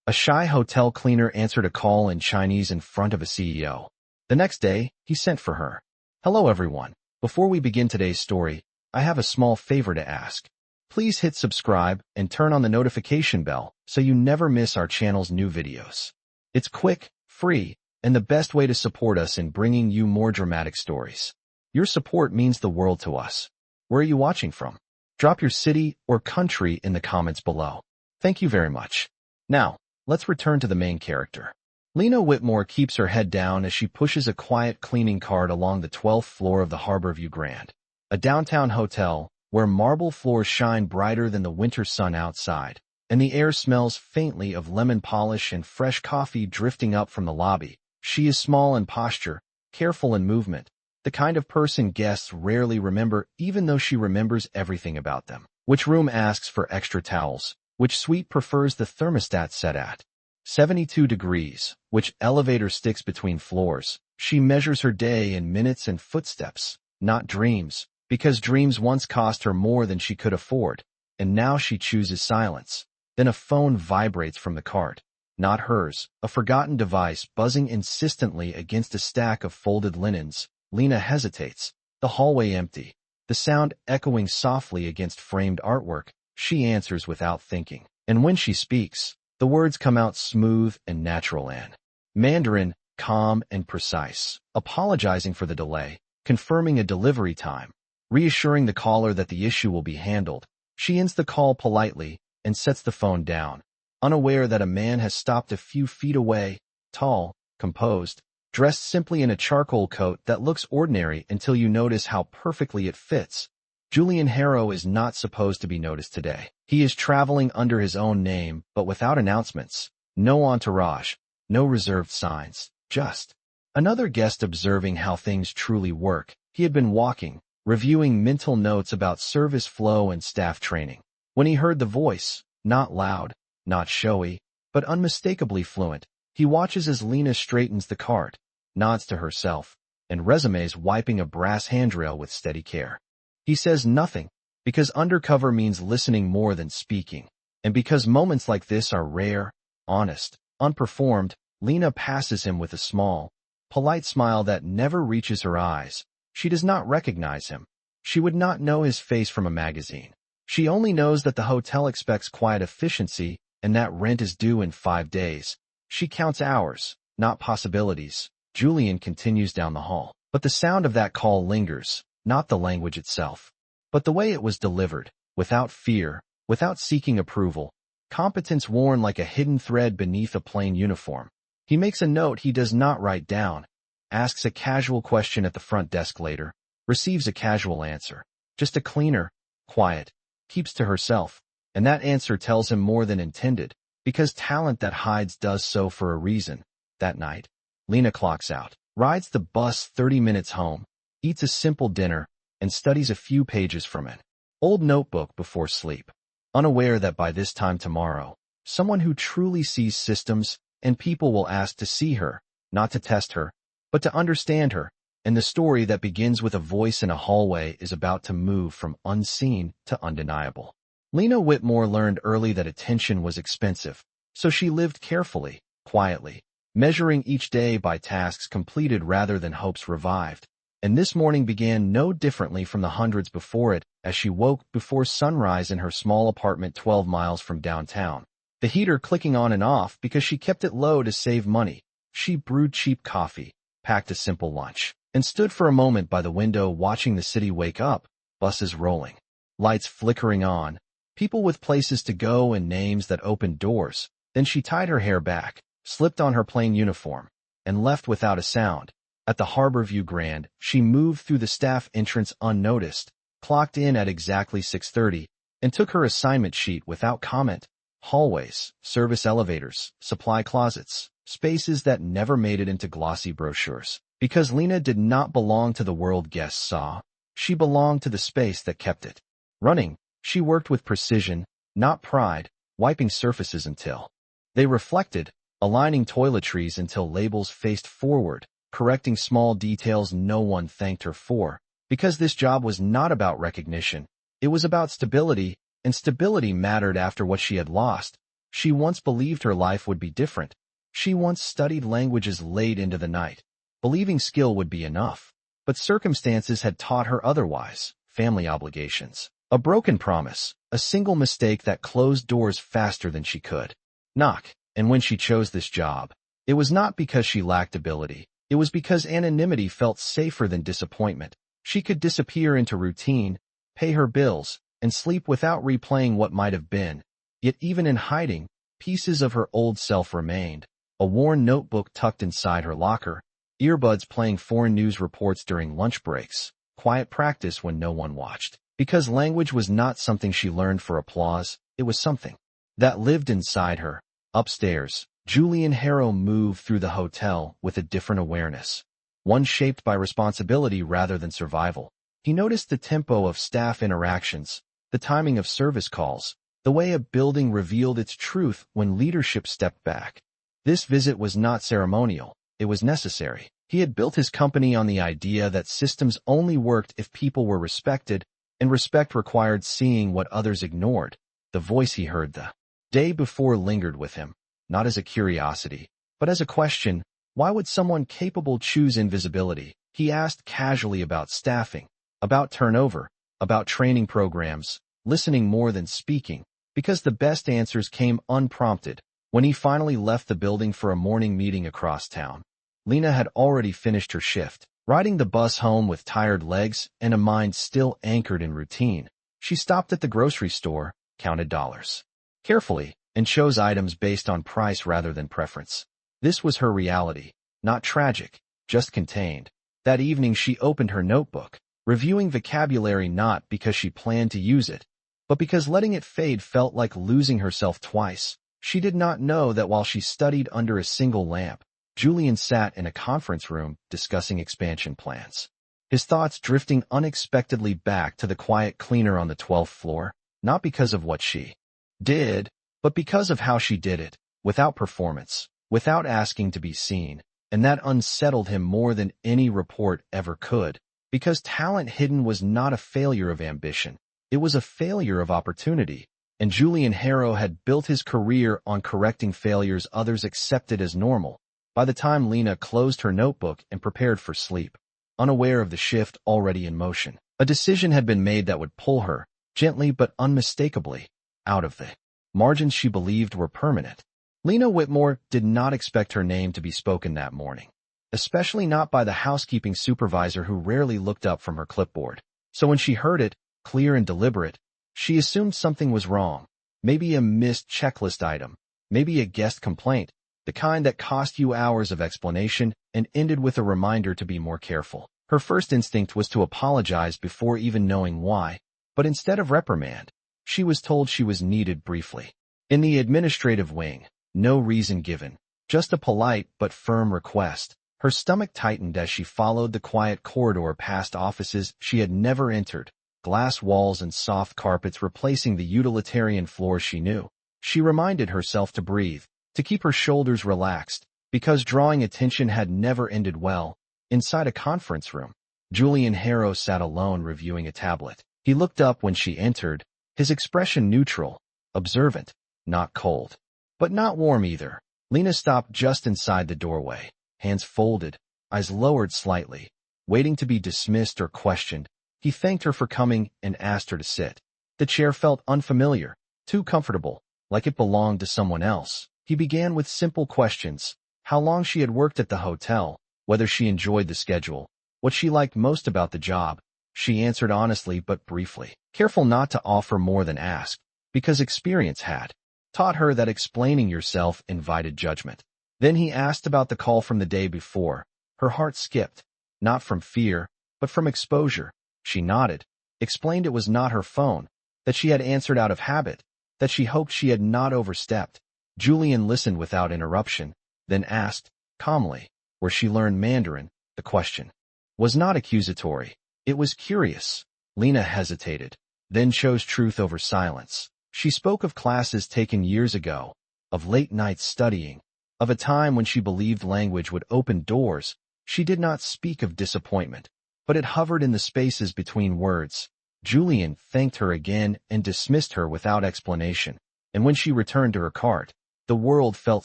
A shy hotel cleaner answered a call in Chinese in front of a CEO. The next day, he sent for her. Hello everyone. Before we begin today's story, I have a small favor to ask. Please hit subscribe and turn on the notification bell so you never miss our channel's new videos. It's quick, free, and the best way to support us in bringing you more dramatic stories. Your support means the world to us. Where are you watching from? Drop your city or country in the comments below. Thank you very much. Now, let's return to the main character. Lena Whitmore keeps her head down as she pushes a quiet cleaning cart along the 12th floor of the Harborview Grand, a downtown hotel where marble floors shine brighter than the winter sun outside, and the air smells faintly of lemon polish and fresh coffee drifting up from the lobby. She is small in posture, careful in movement, the kind of person guests rarely remember even though she remembers everything about them. Which room asks for extra towels? Which suite prefers the thermostat set at 72 degrees? Which elevator sticks between floors? She measures her day in minutes and footsteps, not dreams, because dreams once cost her more than she could afford, and now she chooses silence. Then a phone vibrates from the cart. Not hers, a forgotten device buzzing insistently against a stack of folded linens. Lena hesitates, the hallway empty, the sound echoing softly against framed artwork. She answers without thinking, and when she speaks, the words come out smooth and natural and Mandarin, calm and precise, apologizing for the delay, confirming a delivery time, reassuring the caller that the issue will be handled. She ends the call politely and sets the phone down, unaware that a man has stopped a few feet away, tall, composed, dressed simply in a charcoal coat that looks ordinary until you notice how perfectly it fits. Julian Harrow is not supposed to be noticed today. He is traveling under his own name, but without announcements. No entourage, no reserved signs, just another guest observing how things truly work. He had been walking, reviewing mental notes about service flow and staff training, when he heard the voice, not loud, not showy, but unmistakably fluent. He watches as Lena straightens the cart, nods to herself, and resumes wiping a brass handrail with steady care. He says nothing, because undercover means listening more than speaking, and because moments like this are rare, honest, unperformed. Lena passes him with a small, polite smile that never reaches her eyes. She does not recognize him. She would not know his face from a magazine. She only knows that the hotel expects quiet efficiency and that rent is due in 5 days. She counts hours, not possibilities. Julian continues down the hall, but the sound of that call lingers, not the language itself, but the way it was delivered, without fear, without seeking approval, competence worn like a hidden thread beneath a plain uniform. He makes a note he does not write down, asks a casual question at the front desk later, receives a casual answer. Just a cleaner, quiet, keeps to herself, and that answer tells him more than intended, because talent that hides does so for a reason. That night, Lena clocks out, rides the bus 30 minutes home, eats a simple dinner, and studies a few pages from an old notebook before sleep, unaware that by this time tomorrow, someone who truly sees systems and people will ask to see her, not to test her, but to understand her, and the story that begins with a voice in a hallway is about to move from unseen to undeniable. Lena Whitmore learned early that attention was expensive, so she lived carefully, quietly, measuring each day by tasks completed rather than hopes revived. And this morning began no differently from the hundreds before it, as she woke before sunrise in her small apartment 12 miles from downtown, the heater clicking on and off because she kept it low to save money. She brewed cheap coffee, packed a simple lunch, and stood for a moment by the window watching the city wake up, buses rolling, lights flickering on, people with places to go and names that opened doors. Then she tied her hair back, slipped on her plain uniform, and left without a sound. At the Harborview Grand, she moved through the staff entrance unnoticed, clocked in at exactly 6:30, and took her assignment sheet without comment. Hallways, service elevators, supply closets, spaces that never made it into glossy brochures. Because Lena did not belong to the world guests saw, she belonged to the space that kept it running. She worked with precision, not pride, wiping surfaces until they reflected, aligning toiletries until labels faced forward, correcting small details no one thanked her for, because this job was not about recognition. It was about stability, and stability mattered after what she had lost. She once believed her life would be different. She once studied languages late into the night, believing skill would be enough. But circumstances had taught her otherwise. Family obligations, a broken promise, a single mistake that closed doors faster than she could knock. And when she chose this job, it was not because she lacked ability. It was because anonymity felt safer than disappointment. She could disappear into routine, pay her bills, and sleep without replaying what might have been. Yet even in hiding, pieces of her old self remained. A worn notebook tucked inside her locker, earbuds playing foreign news reports during lunch breaks, quiet practice when no one watched. Because language was not something she learned for applause, it was something that lived inside her. Upstairs, Julian Harrow moved through the hotel with a different awareness, one shaped by responsibility rather than survival. He noticed the tempo of staff interactions, the timing of service calls, the way a building revealed its truth when leadership stepped back. This visit was not ceremonial, it was necessary. He had built his company on the idea that systems only worked if people were respected, and respect required seeing what others ignored. The voice he heard the day before lingered with him, not as a curiosity, but as a question. Why would someone capable choose invisibility? He asked casually about staffing, about turnover, about training programs, listening more than speaking, because the best answers came unprompted. When he finally left the building for a morning meeting across town, Lena had already finished her shift, riding the bus home with tired legs and a mind still anchored in routine. She stopped at the grocery store, counted dollars carefully, and chose items based on price rather than preference. This was her reality, not tragic, just contained. That evening she opened her notebook, reviewing vocabulary not because she planned to use it, but because letting it fade felt like losing herself twice. She did not know that while she studied under a single lamp, Julian sat in a conference room discussing expansion plans, his thoughts drifting unexpectedly back to the quiet cleaner on the 12th floor, not because of what she did, but because of how she did it, without performance, without asking to be seen, and that unsettled him more than any report ever could, because talent hidden was not a failure of ambition, it was a failure of opportunity, and Julian Harrow had built his career on correcting failures others accepted as normal. By the time Lena closed her notebook and prepared for sleep, unaware of the shift already in motion, a decision had been made that would pull her, gently but unmistakably, out of the margins she believed were permanent. Lena Whitmore did not expect her name to be spoken that morning, especially not by the housekeeping supervisor who rarely looked up from her clipboard. So when she heard it, clear and deliberate, she assumed something was wrong. Maybe a missed checklist item, maybe a guest complaint, the kind that cost you hours of explanation and ended with a reminder to be more careful. Her first instinct was to apologize before even knowing why, but instead of reprimand, she was told she was needed briefly. In the administrative wing, no reason given, just a polite but firm request. Her stomach tightened as she followed the quiet corridor past offices she had never entered, glass walls and soft carpets replacing the utilitarian floors she knew. She reminded herself to breathe, to keep her shoulders relaxed, because drawing attention had never ended well. Inside a conference room, Julian Harrow sat alone reviewing a tablet. He looked up when she entered, his expression neutral, observant, not cold, but not warm either. Lena stopped just inside the doorway, hands folded, eyes lowered slightly, waiting to be dismissed or questioned. He thanked her for coming and asked her to sit. The chair felt unfamiliar, too comfortable, like it belonged to someone else. He began with simple questions: how long she had worked at the hotel, whether she enjoyed the schedule, what she liked most about the job. She answered honestly but briefly, careful not to offer more than ask, because experience had taught her that explaining yourself invited judgment. Then he asked about the call from the day before. Her heart skipped, not from fear, but from exposure. She nodded, explained it was not her phone, that she had answered out of habit, that she hoped she had not overstepped. Julian listened without interruption, then asked, calmly, where she learned Mandarin. The question was not accusatory, it was curious. Lena hesitated, then chose truth over silence. She spoke of classes taken years ago, of late nights studying, of a time when she believed language would open doors. She did not speak of disappointment, but it hovered in the spaces between words. Julian thanked her again and dismissed her without explanation. And when she returned to her cart, the world felt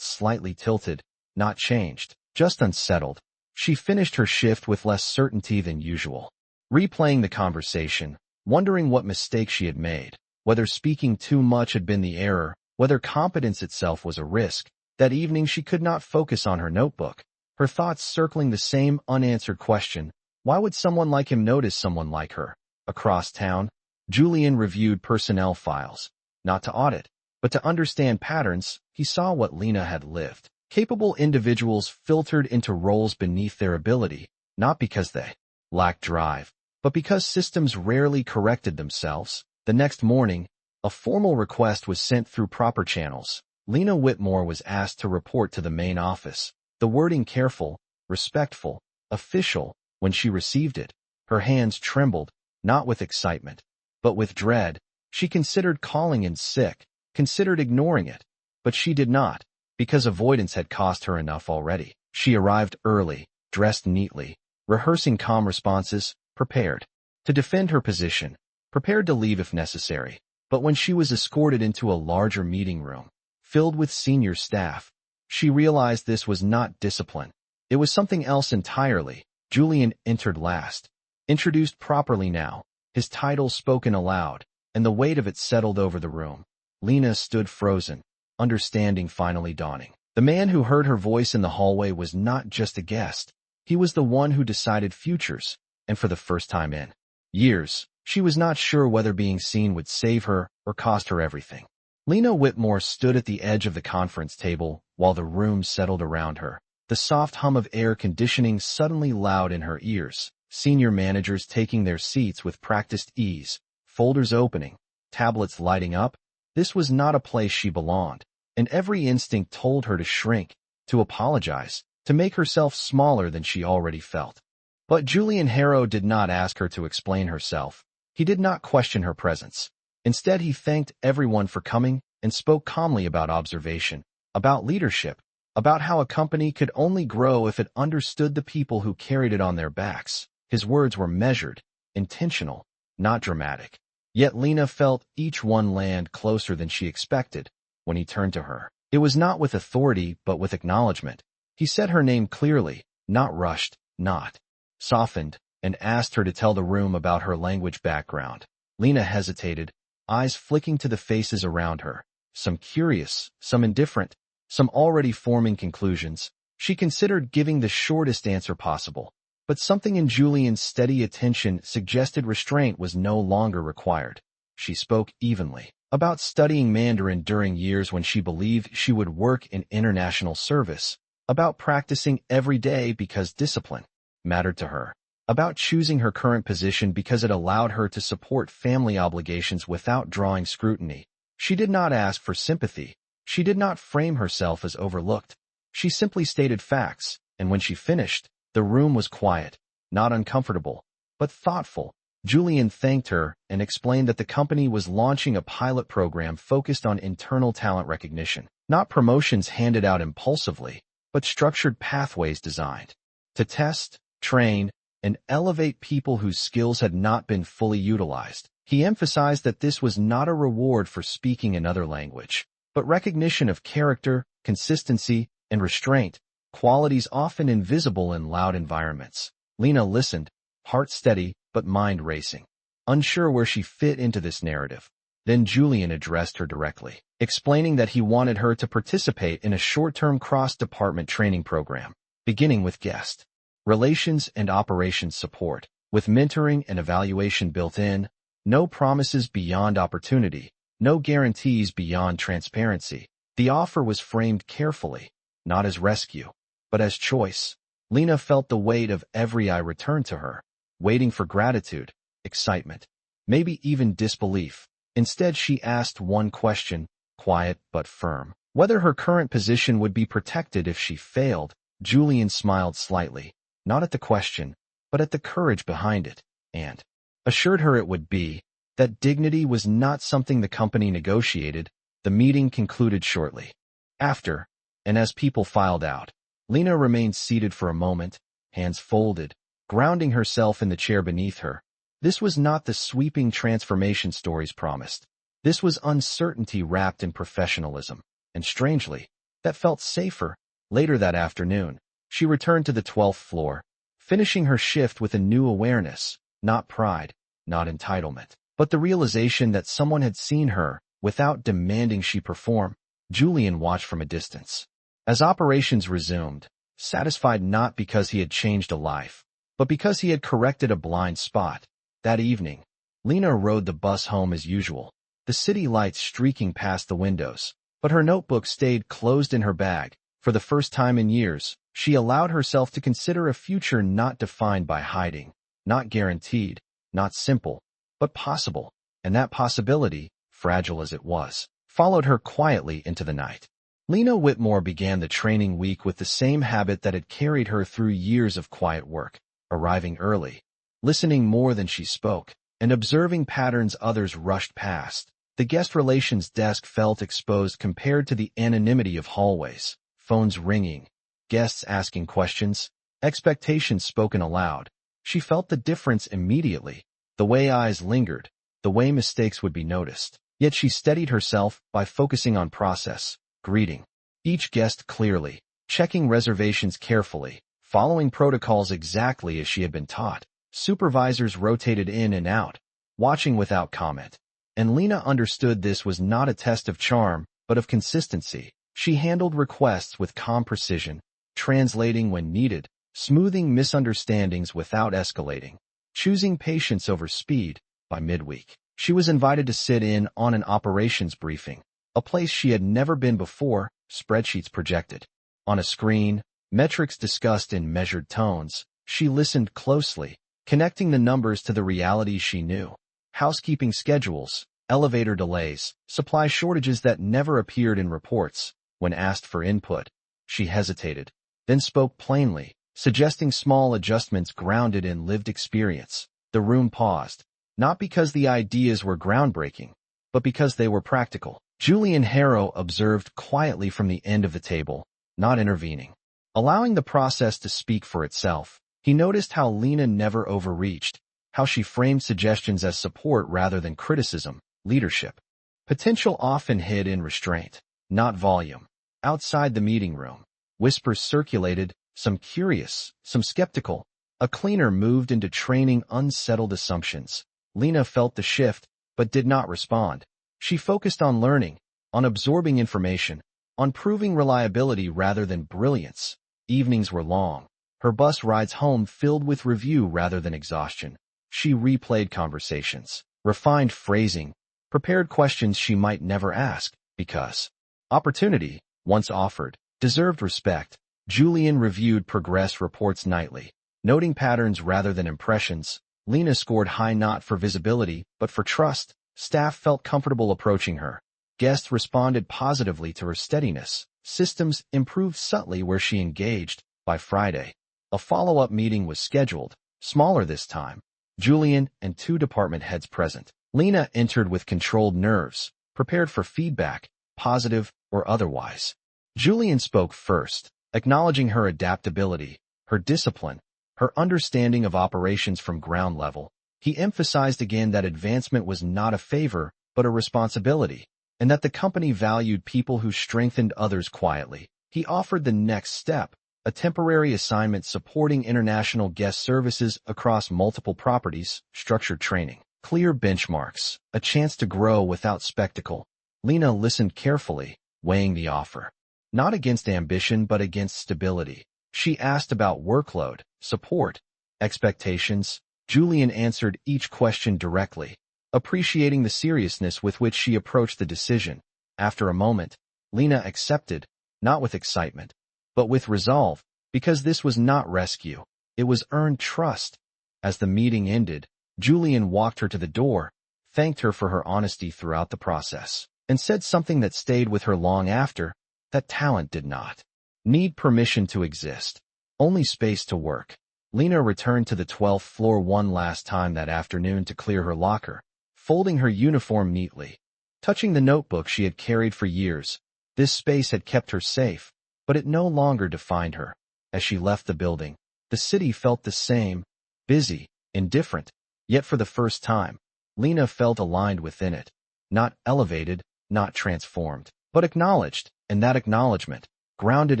slightly tilted, not changed, just unsettled. She finished her shift with less certainty than usual, replaying the conversation, wondering what mistake she had made, whether speaking too much had been the error, whether competence itself was a risk. That evening she could not focus on her notebook, her thoughts circling the same unanswered question: why would someone like him notice someone like her? Across town, Julian reviewed personnel files, not to audit, but to understand patterns. He saw what Lena had lived. Capable individuals filtered into roles beneath their ability, not because they lacked drive, but because systems rarely corrected themselves. The next morning, a formal request was sent through proper channels. Lena Whitmore was asked to report to the main office, the wording careful, respectful, official. When she received it, her hands trembled, not with excitement, but with dread. She considered calling in sick, considered ignoring it, but she did not, because avoidance had cost her enough already. She arrived early, dressed neatly, rehearsing calm responses, prepared to defend her position, prepared to leave if necessary. But when she was escorted into a larger meeting room, filled with senior staff, she realized this was not discipline. It was something else entirely. Julian entered last, introduced properly now, his title spoken aloud, and the weight of it settled over the room. Lena stood frozen, understanding finally dawning. The man who heard her voice in the hallway was not just a guest. He was the one who decided futures, and for the first time in years, she was not sure whether being seen would save her or cost her everything. Lena Whitmore stood at the edge of the conference table while the room settled around her, the soft hum of air conditioning suddenly loud in her ears, senior managers taking their seats with practiced ease, folders opening, tablets lighting up. This was not a place she belonged, and every instinct told her to shrink, to apologize, to make herself smaller than she already felt. But Julian Harrow did not ask her to explain herself. He did not question her presence. Instead, he thanked everyone for coming and spoke calmly about observation, about leadership, about how a company could only grow if it understood the people who carried it on their backs. His words were measured, intentional, not dramatic. Yet Lena felt each one land closer than she expected when he turned to her. It was not with authority, but with acknowledgement. He said her name clearly, not rushed, not softened, and asked her to tell the room about her language background. Lena hesitated, eyes flicking to the faces around her, some curious, some indifferent, some already forming conclusions. She considered giving the shortest answer possible, but something in Julian's steady attention suggested restraint was no longer required. She spoke evenly, about studying Mandarin during years when she believed she would work in international service, about practicing every day because discipline mattered to her, about choosing her current position because it allowed her to support family obligations without drawing scrutiny. She did not ask for sympathy. She did not frame herself as overlooked. She simply stated facts, and when she finished, the room was quiet, not uncomfortable, but thoughtful. Julian thanked her and explained that the company was launching a pilot program focused on internal talent recognition, not promotions handed out impulsively, but structured pathways designed to test, train, and elevate people whose skills had not been fully utilized. He emphasized that this was not a reward for speaking another language, but recognition of character, consistency, and restraint, qualities often invisible in loud environments. Lena listened, heart steady but mind racing, unsure where she fit into this narrative. Then Julian addressed her directly, explaining that he wanted her to participate in a short-term cross-department training program, beginning with guest relations and operations support, with mentoring and evaluation built in, no promises beyond opportunity, no guarantees beyond transparency. The offer was framed carefully, not as rescue, but as choice. Lena felt the weight of every eye returned to her, waiting for gratitude, excitement, maybe even disbelief. Instead, she asked one question, quiet but firm: whether her current position would be protected if she failed. Julian smiled slightly, not at the question, but at the courage behind it, and assured her it would be. That dignity was not something the company negotiated. The meeting concluded shortly after, and as people filed out, Lena remained seated for a moment, hands folded, grounding herself in the chair beneath her. This was not the sweeping transformation stories promised. This was uncertainty wrapped in professionalism, and strangely, that felt safer. Later that afternoon, she returned to the 12th floor, finishing her shift with a new awareness, not pride, not entitlement, but the realization that someone had seen her without demanding she perform. Julian watched from a distance. As operations resumed, satisfied not because he had changed a life, but because he had corrected a blind spot. That evening, Lena rode the bus home as usual, the city lights streaking past the windows, but her notebook stayed closed in her bag. For the first time in years, she allowed herself to consider a future not defined by hiding, not guaranteed, not simple, but possible, and that possibility, fragile as it was, followed her quietly into the night. Lena Whitmore began the training week with the same habit that had carried her through years of quiet work, arriving early, listening more than she spoke, and observing patterns others rushed past. The guest relations desk felt exposed compared to the anonymity of hallways, phones ringing, guests asking questions, expectations spoken aloud. She felt the difference immediately, the way eyes lingered, the way mistakes would be noticed. Yet she steadied herself by focusing on process, greeting each guest clearly, checking reservations carefully, following protocols exactly as she had been taught. Supervisors rotated in and out, watching without comment. And Lena understood this was not a test of charm, but of consistency. She handled requests with calm precision, translating when needed, smoothing misunderstandings without escalating, choosing patience over speed. By midweek, she was invited to sit in on an operations briefing, a place she had never been before, spreadsheets projected on a screen, metrics discussed in measured tones. She listened closely, connecting the numbers to the realities she knew. Housekeeping schedules, elevator delays, supply shortages that never appeared in reports. When asked for input, she hesitated, then spoke plainly, suggesting small adjustments grounded in lived experience. The room paused, not because the ideas were groundbreaking, but because they were practical. Julian Harrow observed quietly from the end of the table, not intervening, allowing the process to speak for itself. He noticed how Lena never overreached, how she framed suggestions as support rather than criticism. Leadership potential often hid in restraint, not volume. Outside the meeting room, whispers circulated, some curious, some skeptical. A cleaner moved into training unsettled assumptions. Lena felt the shift, but did not respond. She focused on learning, on absorbing information, on proving reliability rather than brilliance. Evenings were long, her bus rides home filled with review rather than exhaustion. She replayed conversations, refined phrasing, prepared questions she might never ask, because opportunity, once offered, deserved respect. Julian reviewed progress reports nightly, noting patterns rather than impressions. Lena scored high not for visibility, but for trust. Staff felt comfortable approaching her. Guests responded positively to her steadiness. Systems improved subtly where she engaged. By Friday, a follow-up meeting was scheduled, smaller this time. Julian and 2 department heads present. Lena entered with controlled nerves, prepared for feedback, positive or otherwise. Julian spoke first, acknowledging her adaptability, her discipline, her understanding of operations from ground level. He emphasized again that advancement was not a favor, but a responsibility, and that the company valued people who strengthened others quietly. He offered the next step, a temporary assignment supporting international guest services across multiple properties, structured training, clear benchmarks, a chance to grow without spectacle. Lena listened carefully, weighing the offer, not against ambition but against stability. She asked about workload, support, expectations. Julian answered each question directly, appreciating the seriousness with which she approached the decision. After a moment, Lena accepted, not with excitement, but with resolve, because this was not rescue. It was earned trust. As the meeting ended, Julian walked her to the door, thanked her for her honesty throughout the process, and said something that stayed with her long after, that talent did not need permission to exist, only space to work. Lena returned to the 12th floor one last time that afternoon to clear her locker, folding her uniform neatly, touching the notebook she had carried for years. This space had kept her safe, but it no longer defined her. As she left the building, the city felt the same, busy, indifferent, yet for the first time, Lena felt aligned within it. not elevated, not transformed, but acknowledged, and that acknowledgement, grounded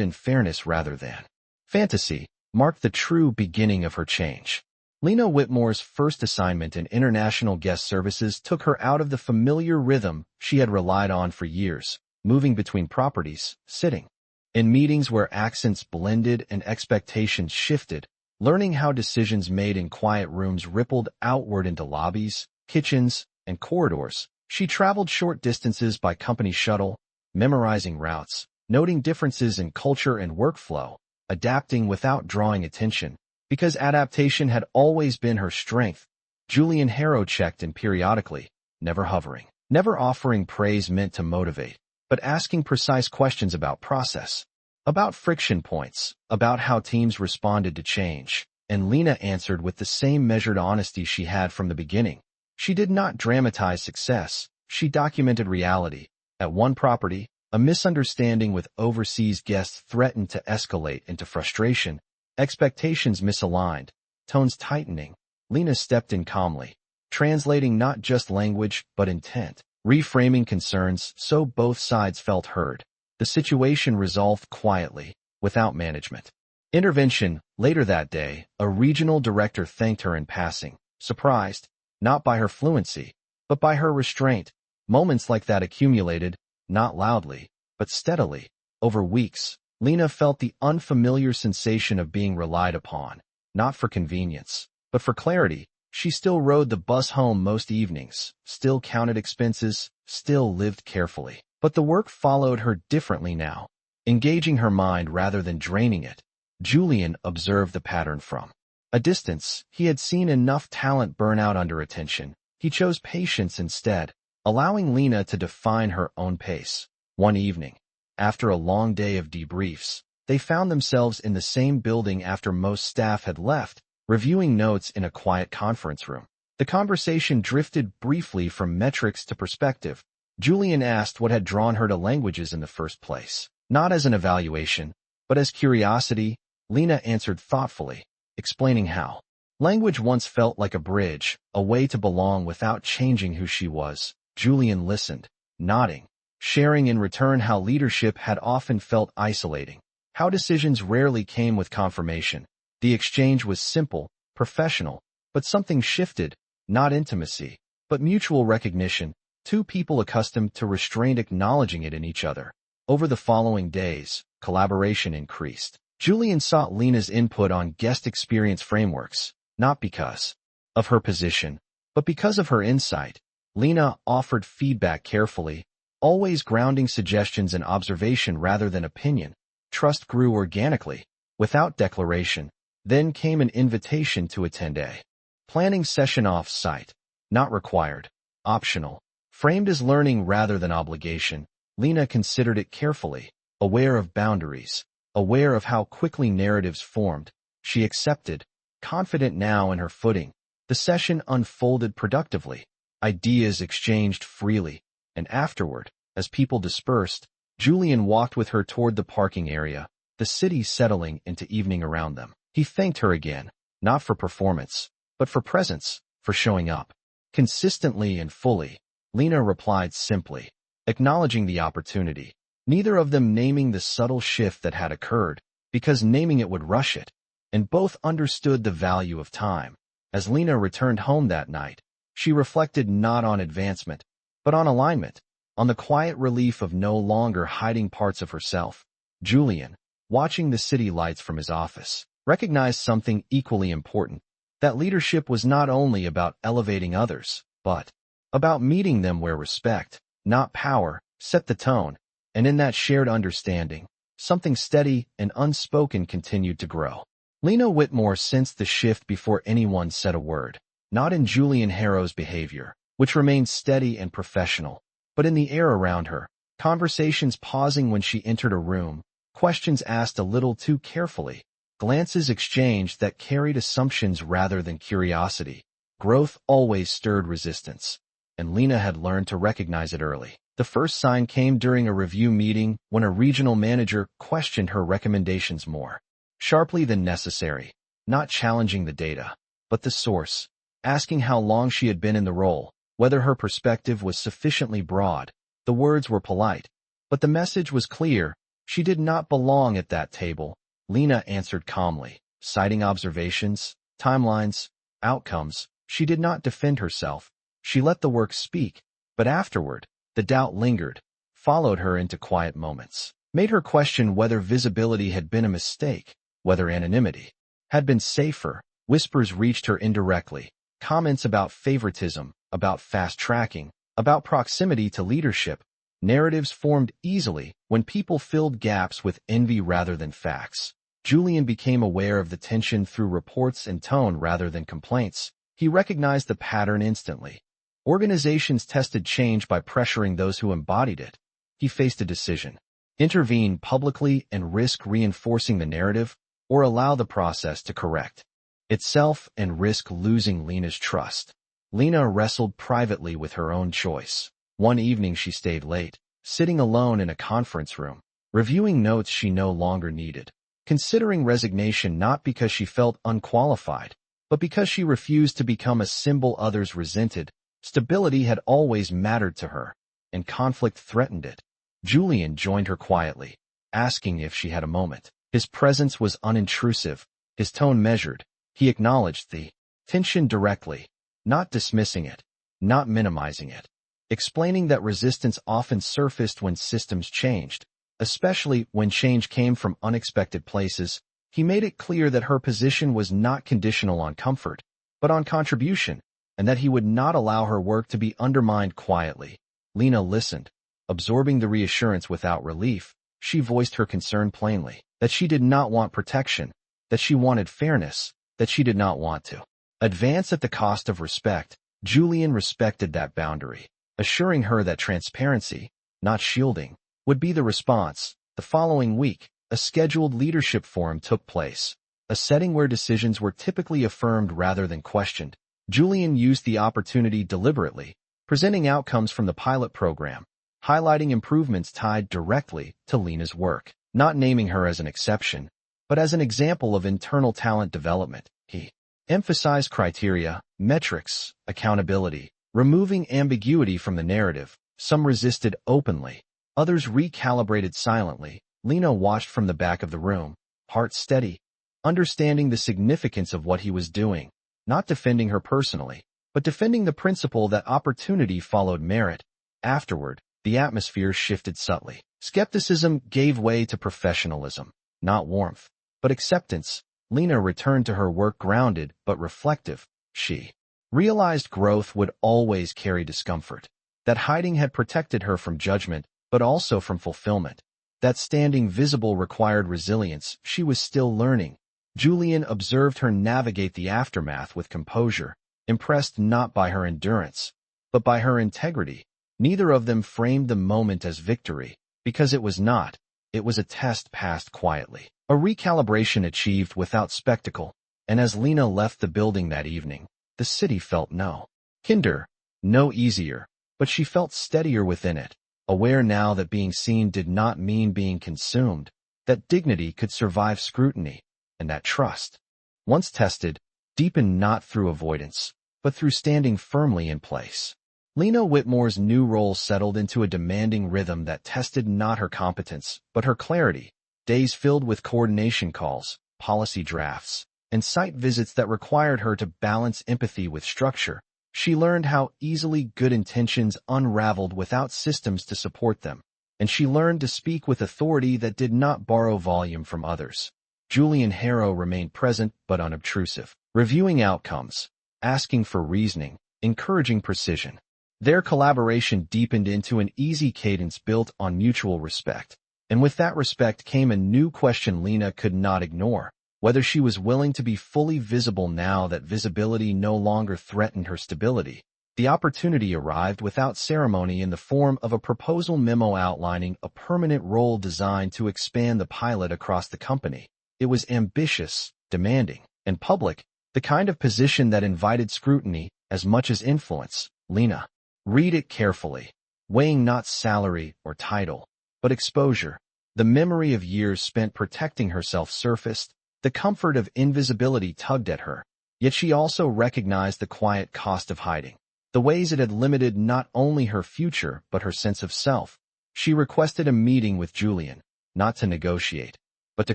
in fairness rather than fantasy, marked the true beginning of her change. Lena Whitmore's first assignment in international guest services took her out of the familiar rhythm she had relied on for years, moving between properties, sitting in meetings where accents blended and expectations shifted, learning how decisions made in quiet rooms rippled outward into lobbies, kitchens, and corridors. She traveled short distances by company shuttle, memorizing routes, noting differences in culture and workflow, adapting without drawing attention. Because adaptation had always been her strength, Julian Harrow checked in periodically, never hovering, never offering praise meant to motivate, but asking precise questions about process, about friction points, about how teams responded to change. And Lena answered with the same measured honesty she had from the beginning. She did not dramatize success, she documented reality. At one property, a misunderstanding with overseas guests threatened to escalate into frustration. Expectations misaligned, tones tightening. Lena stepped in calmly, translating not just language but intent, reframing concerns so both sides felt heard. The situation resolved quietly, without management intervention. Later that day, a regional director thanked her in passing, surprised, not by her fluency, but by her restraint. Moments like that accumulated, not loudly, but steadily, over weeks. Lena felt the unfamiliar sensation of being relied upon, not for convenience, but for clarity. She still rode the bus home most evenings, still counted expenses, still lived carefully. But the work followed her differently now, engaging her mind rather than draining it. Julian observed the pattern from a distance. He had seen enough talent burn out under attention. He chose patience instead, allowing Lena to define her own pace. One evening, after a long day of debriefs, they found themselves in the same building after most staff had left, reviewing notes in a quiet conference room. The conversation drifted briefly from metrics to perspective. Julian asked what had drawn her to languages in the first place. Not as an evaluation, but as curiosity. Lena answered thoughtfully, explaining how language once felt like a bridge, a way to belong without changing who she was. Julian listened, nodding, sharing in return how leadership had often felt isolating, how decisions rarely came with confirmation. The exchange was simple, professional, but something shifted, not intimacy, but mutual recognition, two people accustomed to restraint acknowledging it in each other. Over the following days, collaboration increased. Julian sought Lena's input on guest experience frameworks, not because of her position, but because of her insight. Lena offered feedback carefully, always grounding suggestions in observation rather than opinion. Trust grew organically, without declaration. Then came an invitation to attend a planning session off-site, not required, optional, framed as learning rather than obligation. Lena considered it carefully, aware of boundaries, aware of how quickly narratives formed. She accepted, confident now in her footing. The session unfolded productively, ideas exchanged freely, and afterward, as people dispersed, Julian walked with her toward the parking area, the city settling into evening around them. He thanked her again, not for performance, but for presence, for showing up consistently and fully. Lena replied simply, acknowledging the opportunity, neither of them naming the subtle shift that had occurred, because naming it would rush it, and both understood the value of time. As Lena returned home that night, she reflected not on advancement, but on alignment, on the quiet relief of no longer hiding parts of herself. Julian, watching the city lights from his office, recognized something equally important, that leadership was not only about elevating others, but about meeting them where respect, not power, set the tone. And in that shared understanding, something steady and unspoken continued to grow. Lena Whitmore sensed the shift before anyone said a word, not in Julian Harrow's behavior, which remained steady and professional, but in the air around her, conversations pausing when she entered a room, questions asked a little too carefully, glances exchanged that carried assumptions rather than curiosity. Growth always stirred resistance, and Lena had learned to recognize it early. The first sign came during a review meeting when a regional manager questioned her recommendations more sharply than necessary, not challenging the data, but the source, asking how long she had been in the role. Whether her perspective was sufficiently broad, the words were polite, but the message was clear. She did not belong at that table. Lena answered calmly, citing observations, timelines, outcomes. She did not defend herself. She let the work speak, but afterward, the doubt lingered, followed her into quiet moments, made her question whether visibility had been a mistake, whether anonymity had been safer. Whispers reached her indirectly, comments about favoritism, about fast tracking, about proximity to leadership. Narratives formed easily when people filled gaps with envy rather than facts. Julian became aware of the tension through reports and tone rather than complaints. He recognized the pattern instantly. Organizations tested change by pressuring those who embodied it. He faced a decision: intervene publicly and risk reinforcing the narrative, or allow the process to correct itself and risk losing Lena's trust. Lena wrestled privately with her own choice. One evening she stayed late, sitting alone in a conference room, reviewing notes she no longer needed, considering resignation not because she felt unqualified, but because she refused to become a symbol others resented. Stability had always mattered to her, and conflict threatened it. Julian joined her quietly, asking if she had a moment. His presence was unintrusive, his tone measured. He acknowledged the tension directly, not dismissing it, not minimizing it, explaining that resistance often surfaced when systems changed, especially when change came from unexpected places. He made it clear that her position was not conditional on comfort, but on contribution, and that he would not allow her work to be undermined quietly. Lena listened, absorbing the reassurance without relief. She voiced her concern plainly, that she did not want protection, that she wanted fairness, that she did not want to advance at the cost of respect. Julian respected that boundary, assuring her that transparency, not shielding, would be the response. The following week, a scheduled leadership forum took place, a setting where decisions were typically affirmed rather than questioned. Julian used the opportunity deliberately, presenting outcomes from the pilot program, highlighting improvements tied directly to Lena's work, not naming her as an exception, but as an example of internal talent development. He emphasized criteria, metrics, accountability, removing ambiguity from the narrative. Some resisted openly, others recalibrated silently. Lena watched from the back of the room, heart steady, understanding the significance of what he was doing, not defending her personally, but defending the principle that opportunity followed merit. Afterward, the atmosphere shifted subtly. Skepticism gave way to professionalism, not warmth, but acceptance. Lena returned to her work grounded but reflective. She realized growth would always carry discomfort, that hiding had protected her from judgment, but also from fulfillment, that standing visible required resilience. She was still learning. Julian observed her navigate the aftermath with composure, impressed not by her endurance, but by her integrity. Neither of them framed the moment as victory, because it was not. It was a test passed quietly, a recalibration achieved without spectacle. And as Lena left the building that evening, the city felt no kinder, no easier, but she felt steadier within it, aware now that being seen did not mean being consumed, that dignity could survive scrutiny, and that trust, once tested, deepened not through avoidance, but through standing firmly in place. Lena Whitmore's new role settled into a demanding rhythm that tested not her competence, but her clarity. Days filled with coordination calls, policy drafts, and site visits that required her to balance empathy with structure. She learned how easily good intentions unraveled without systems to support them, and she learned to speak with authority that did not borrow volume from others. Julian Harrow remained present but unobtrusive, reviewing outcomes, asking for reasoning, encouraging precision. Their collaboration deepened into an easy cadence built on mutual respect. And with that respect came a new question Lena could not ignore: whether she was willing to be fully visible now that visibility no longer threatened her stability. The opportunity arrived without ceremony in the form of a proposal memo outlining a permanent role designed to expand the pilot across the company. It was ambitious, demanding, and public, the kind of position that invited scrutiny as much as influence. Lena read it carefully, weighing not salary or title, but exposure. The memory of years spent protecting herself surfaced. The comfort of invisibility tugged at her, yet she also recognized the quiet cost of hiding. the ways it had limited not only her future but her sense of self. She requested a meeting with Julian, not to negotiate, but to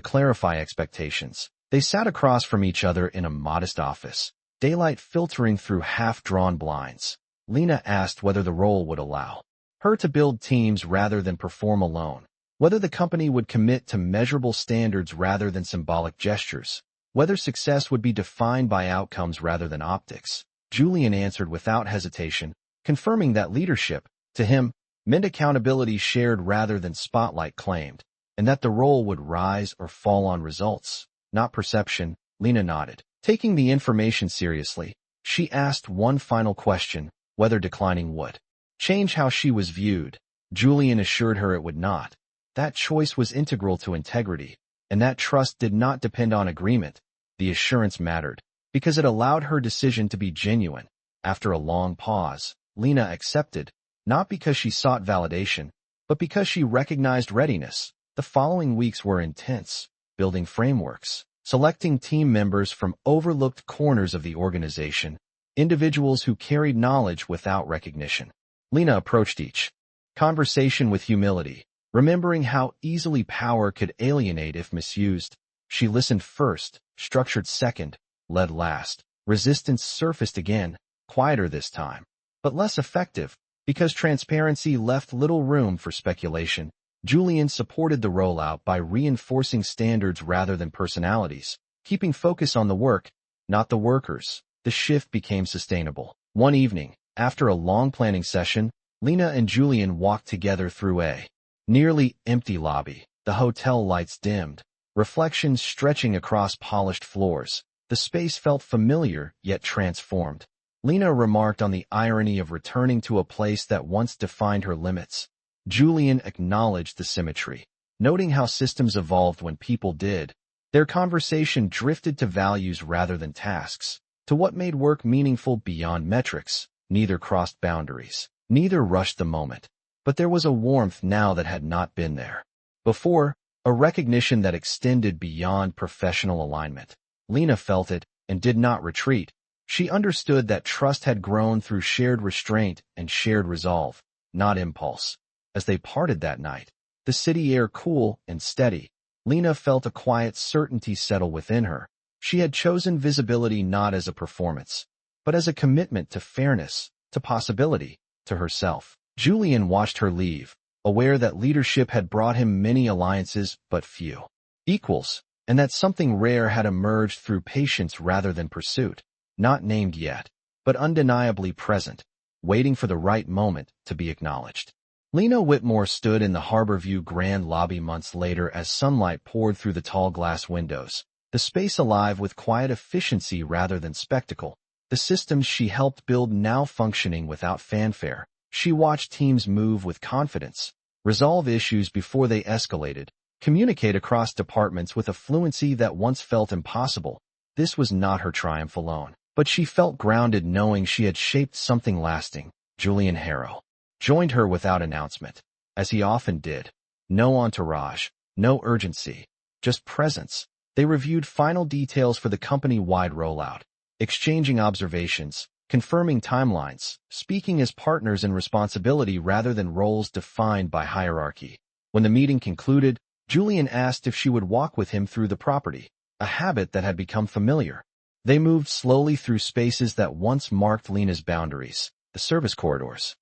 clarify expectations. They sat across from each other in a modest office, daylight filtering through half-drawn blinds. Lena asked whether the role would allow her to build teams rather than perform alone, whether the company would commit to measurable standards rather than symbolic gestures, whether success would be defined by outcomes rather than optics. Julian answered without hesitation, confirming that leadership, to him, meant accountability shared rather than spotlight claimed, and that the role would rise or fall on results, not perception. Lena nodded. Taking the information seriously, she asked one final question, whether declining would change how she was viewed. Julian assured her it would not. That choice was integral to integrity, and that trust did not depend on agreement. The assurance mattered, because it allowed her decision to be genuine. After a long pause, Lena accepted, not because she sought validation, but because she recognized readiness. The following weeks were intense, building frameworks, selecting team members from overlooked corners of the organization, individuals who carried knowledge without recognition. Lena approached each conversation with humility, remembering how easily power could alienate if misused. She listened first, structured second, led last. Resistance surfaced again, quieter this time, but less effective, because transparency left little room for speculation. Julian supported the rollout by reinforcing standards rather than personalities, keeping focus on the work, not the workers. The shift became sustainable. One evening, after a long planning session, Lena and Julian walked together through a nearly empty lobby. The hotel lights dimmed, reflections stretching across polished floors. The space felt familiar, yet transformed. Lena remarked on the irony of returning to a place that once defined her limits. Julian acknowledged the symmetry, noting how systems evolved when people did. Their conversation drifted to values rather than tasks, to what made work meaningful beyond metrics. Neither crossed boundaries, neither rushed the moment, but there was a warmth now that had not been there before, a recognition that extended beyond professional alignment. Lena felt it and did not retreat. She understood that trust had grown through shared restraint and shared resolve, not impulse. As they parted that night, the city air cool and steady, Lena felt a quiet certainty settle within her. She had chosen visibility not as a performance, but as a commitment to fairness, to possibility, to herself. Julian watched her leave, aware that leadership had brought him many alliances but few equals, and that something rare had emerged through patience rather than pursuit, not named yet, but undeniably present, waiting for the right moment to be acknowledged. Lena Whitmore stood in the Harborview Grand Lobby months later as sunlight poured through the tall glass windows, the space alive with quiet efficiency rather than spectacle. The systems she helped build now functioning without fanfare. She watched teams move with confidence, resolve issues before they escalated, communicate across departments with a fluency that once felt impossible. This was not her triumph alone, but she felt grounded knowing she had shaped something lasting. Julian Harrow joined her without announcement, as he often did. No entourage, no urgency, just presence. They reviewed final details for the company-wide rollout, exchanging observations, confirming timelines, speaking as partners in responsibility rather than roles defined by hierarchy. When the meeting concluded, Julian asked if she would walk with him through the property, a habit that had become familiar. They moved slowly through spaces that once marked Lena's boundaries, the service corridors,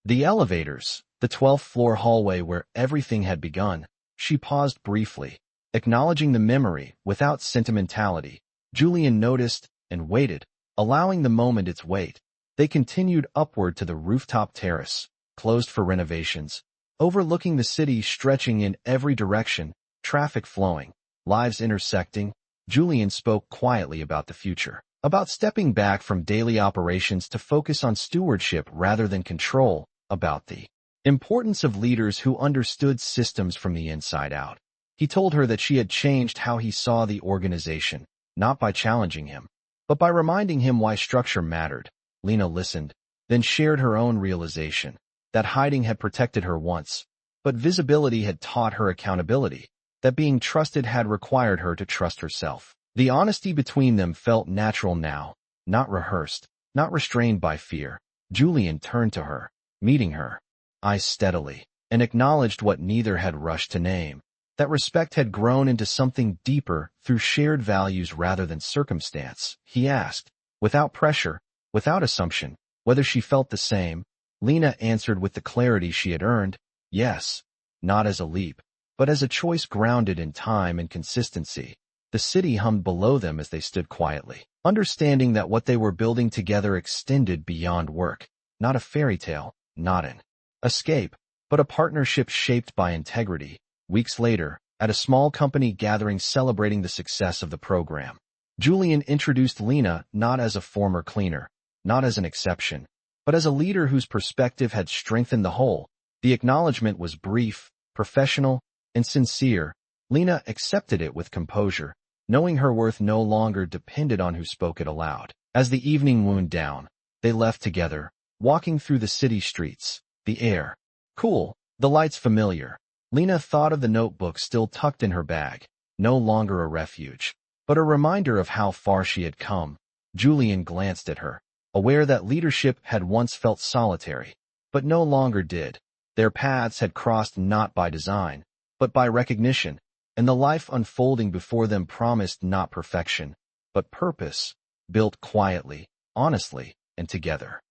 the elevators, the 12th floor hallway where everything had begun. She paused briefly, acknowledging the memory without sentimentality. Julian noticed and waited, allowing the moment its weight. They continued upward to the rooftop terrace, closed for renovations, overlooking the city stretching in every direction, traffic flowing, lives intersecting. Julian spoke quietly about the future, about stepping back from daily operations to focus on stewardship rather than control, about the importance of leaders who understood systems from the inside out. He told her that she had changed how he saw the organization, not by challenging him, but by reminding him why structure mattered. Lena listened, then shared her own realization, that hiding had protected her once, but visibility had taught her accountability, that being trusted had required her to trust herself. The honesty between them felt natural now, not rehearsed, not restrained by fear. Julian turned to her, meeting her eyes steadily, and acknowledged what neither had rushed to name. That respect had grown into something deeper through shared values rather than circumstance. He asked, without pressure, without assumption, whether she felt the same. Lena answered with the clarity she had earned, yes, not as a leap, but as a choice grounded in time and consistency. The city hummed below them as they stood quietly, understanding that what they were building together extended beyond work. Not a fairy tale, not an escape, but a partnership shaped by integrity. Weeks later, at a small company gathering celebrating the success of the program, Julian introduced Lena not as a former cleaner, not as an exception, but as a leader whose perspective had strengthened the whole. The acknowledgement was brief, professional, and sincere. Lena accepted it with composure, knowing her worth no longer depended on who spoke it aloud. As the evening wound down, they left together, walking through the city streets, the air cool, the lights familiar. Lena thought of the notebook still tucked in her bag, no longer a refuge, but a reminder of how far she had come. Julian glanced at her, aware that leadership had once felt solitary, but no longer did. Their paths had crossed not by design, but by recognition, and the life unfolding before them promised not perfection, but purpose, built quietly, honestly, and together.